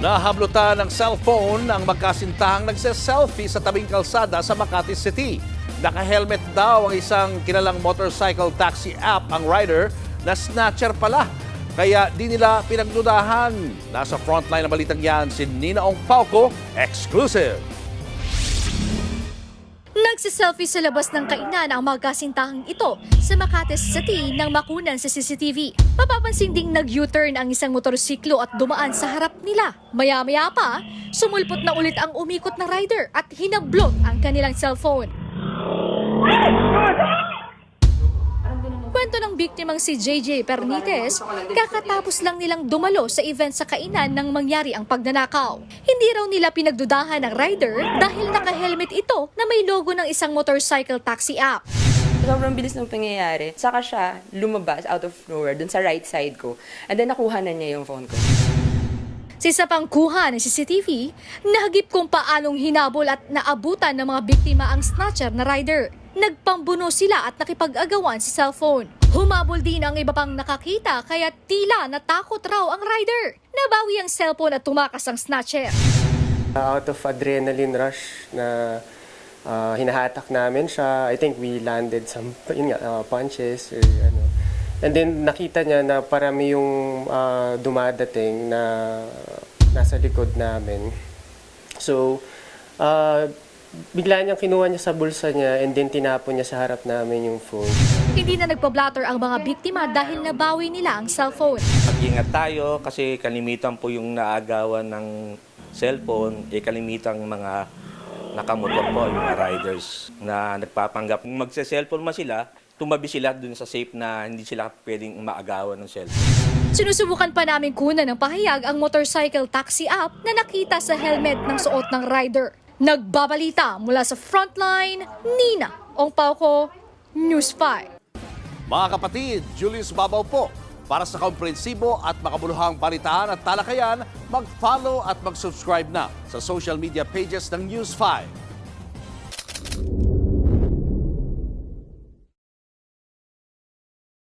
Nahablutan ng cellphone ang magkasintahang nagse-selfie sa tabing kalsada sa Makati City. Naka-helmet daw ang isang kilalang motorcycle taxi app ang rider na snatcher pala. Kaya di nila pinagdudahan. Nasa frontline ng balitang yan si Ninaong Pauco, exclusive. Nagsiselfie sa labas ng kainan ang magkasintahang ito sa Makati City nang makunan sa CCTV. Mapapansin ding nag-U-turn ang isang motorsiklo at dumaan sa harap nila. Maya-maya pa, sumulpot na ulit ang umikot na rider at hinablot ang kanilang cellphone. Kwento ng biktimang si JJ Pernites, kakatapos lang nilang dumalo sa event sa kainan nang mangyari ang pagnanakaw. Hindi raw nila pinagdudahan ng rider dahil naka-helmet ito na may logo ng isang motorcycle taxi app. Sobrang bilis ng pangyayari. Saka siya lumabas out of nowhere dun sa right side ko. And then nakuha na niya yung phone ko. Sa isa pang kuha ng CCTV, nahagip kung paanong hinabol at naabutan ng mga biktima ang snatcher na rider. Nagpambuno sila at nakipag-agawan sa cellphone. Humabol din ang iba pang nakakita kaya tila natakot raw ang rider. Nabawi ang cellphone at tumakas ang snatcher. Out of adrenaline rush na hinahatak namin siya, I think we landed some punches or ano. And then nakita niya na parami yung dumadating na nasa likod namin. So, bigla niyang kinuha niya sa bulsa niya and then tinapon niya sa harap namin yung phone. Hindi na nagpa-blatter ang mga biktima dahil nabawi nila ang cellphone. Mag-ingat tayo kasi kalimitan po yung naagawan ng cellphone, kalimitan mga nakamotor po, yung mga riders na nagpapanggap. Kung magsa-cellphone man sila, tumabi sila dun sa safe na hindi sila pwedeng maagawan ng cellphone. Sinusubukan pa namin kunan ng pahayag ang motorcycle taxi app na nakita sa helmet ng suot ng rider. Nagbabalita mula sa Frontline, Nina Ong Pauco, News 5. Mga kapatid, Julius Babaw po. Para sa komprehensibo at makabuluhang balitaan at talakayan, mag-follow at mag-subscribe na sa social media pages ng News 5.